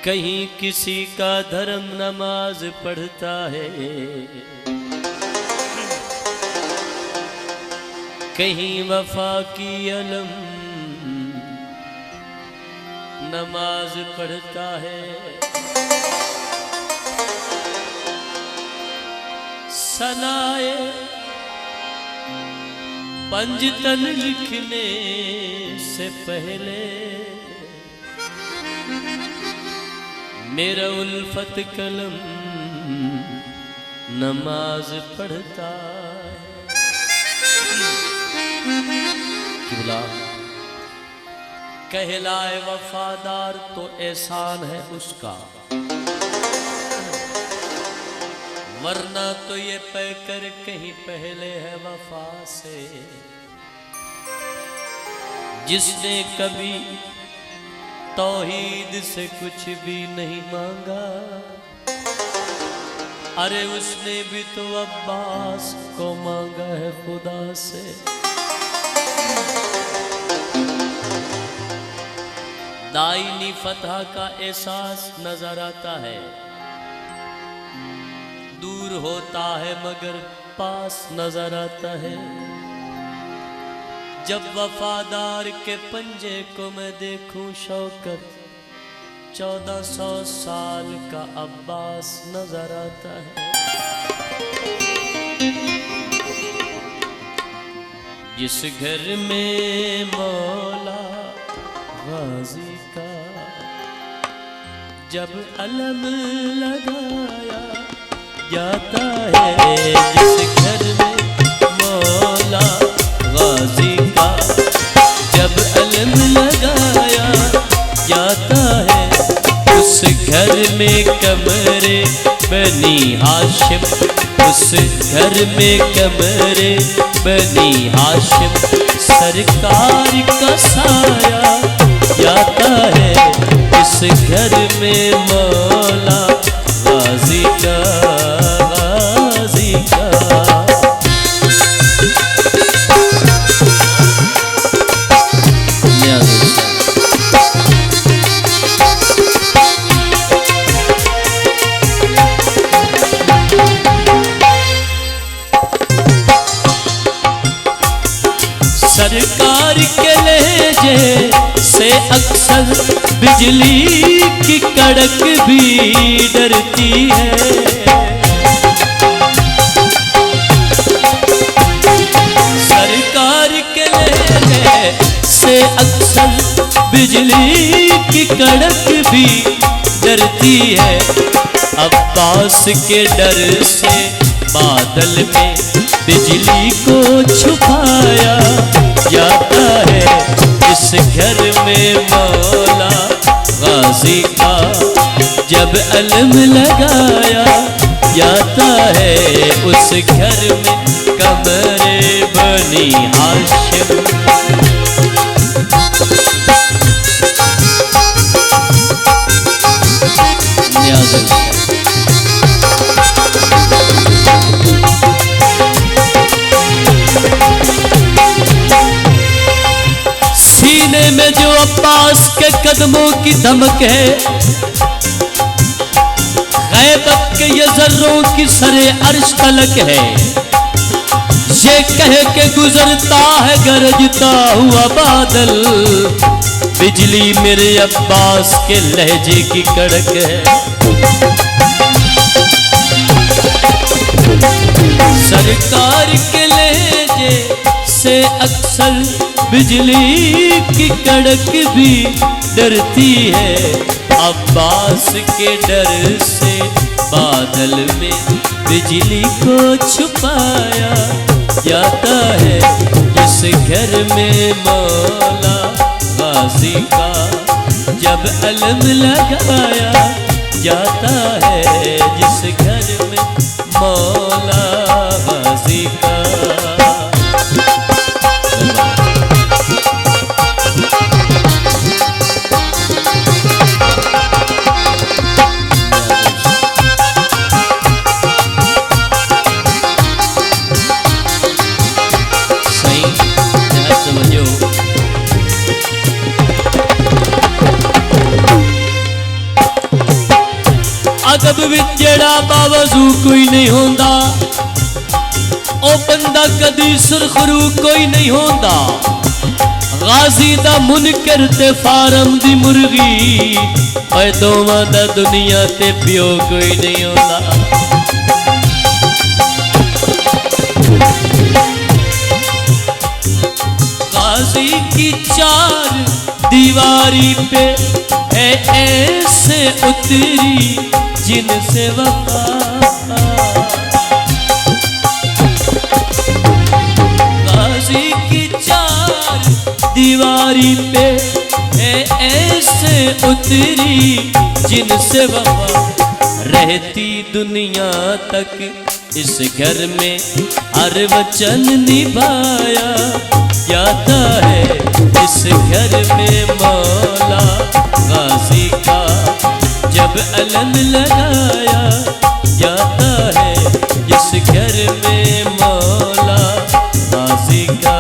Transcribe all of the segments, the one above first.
कहीं किसी का धर्म नमाज पढ़ता है, कहीं वफा की अलम नमाज पढ़ता है। सनाए पंजतन लिखने से पहले मेरा उल्फत कलम नमाज पढ़ता है। किबला कहलाए वफादार तो एहसान है उसका, वरना तो ये पैकर कहीं पहले है वफा से। जिसने कभी तौहीद से कुछ भी नहीं मांगा, अरे उसने भी तो अब्बास को मांगा है खुदा से। दाइनी फतह का एहसास नजर आता है, दूर होता है मगर पास नजर आता है। जब वफादार के पंजे को मैं देखूं शौकत, 1400 साल का अब्बास नजर आता है। जिस घर में मौला गाजी का जब अलम लगाया जाता है, जिस घर में मौला गाजी का जब अलम लगाया जाता है, उस घर में कमरे बनी हाशिम, उस घर में कमरे बनी हाशिम सरकार का साया जाता है। इस घर में मौला गाजी का सरकार के लहजे से अक्सर बिजली की कड़क भी डरती है। सरकार के लहजे से अक्सर बिजली की कड़क भी डरती है। अब्बास के डर से बादल में बिजली को छुपाया जाता है। इस घर में मौला गाजी का जब अलम लगाया जाता है, उस घर में कमरे बनी हाशिम सीने में जो अब्बास के कदमों की धमक है, गैबत के ये जर्रों की सरे अर्श तलक है। ये कह के गुजरता है गरजता हुआ बादल, बिजली मेरे अब्बास के लहजे की कड़क है। सरकार के लहजे से अक्सर बिजली की कड़क भी डरती है। अब्बास के डर से बादल में बिजली को छुपाया जाता है। जिस घर में मौला गाजी का जब अलम लगाया जाता है, जिस घर में मौला गाजी का बावजू कोई नहीं होंदा, ओ बंदा कदी सुरखरू कोई नहीं होंदा। गाजी दा मुनकर ते फारम दी मुर्गी, ओए दोवां दा दुनिया ते प्यो कोई नहीं होंदा। गाजी की चार दीवारी पे है ऐसे उतरी जिनसे वफा। गाजी की चार दीवारी पे है ऐसे उतरी जिनसे वफा। रहती दुनिया तक इस घर में हर वचन निभाया जाता है। इस घर में मौला गाजी का जब अलन लगाया जाता है। इस घर में मौला गाजी का।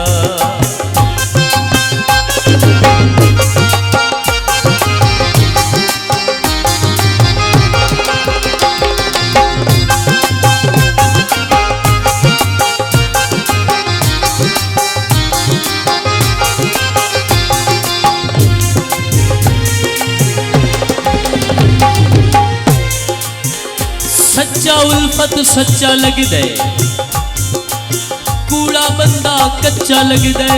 सच्चा उल्फत सच्चा लग दे, कूड़ा बंदा कच्चा लग दे।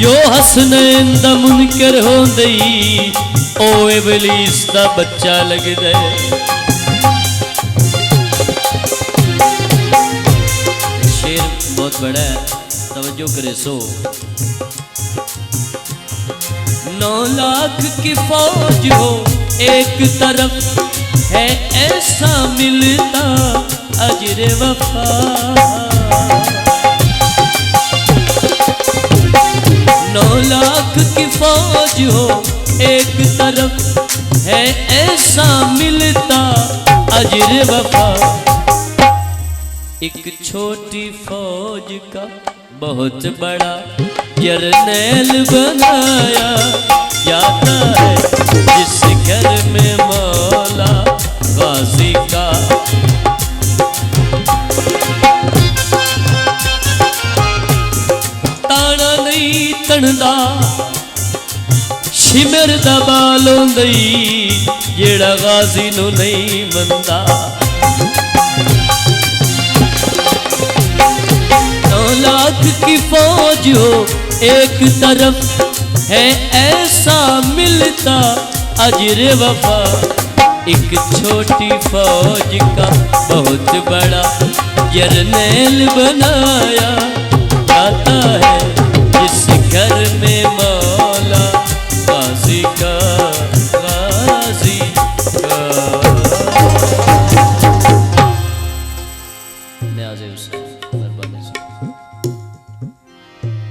जो हसनैन दा मुनकर होंदई, ओ इबलीस दा बच्चा लग दे। शेर बहुत बड़ा है, तवज्जो करे सो। 9 लाख की फौज हो एक तरफ है ऐसा मिलता अजर वफा। 9 लाख की फौज हो एक तरफ है ऐसा मिलता अजर वफा। एक छोटी फौज का बहुत बड़ा जर्नैल बनाया जाता है। जिस घर में मौला गाजी का ताना नहीं तणदा, शिमर दा बाल होंदई जेड़ा गाजी नू नहीं मनदा। 9 लाख की फौज हो एक तरफ है ऐसा मिलता अजर वफा। एक छोटी फौज का बहुत बड़ा जर्नैल बनाया जाता है।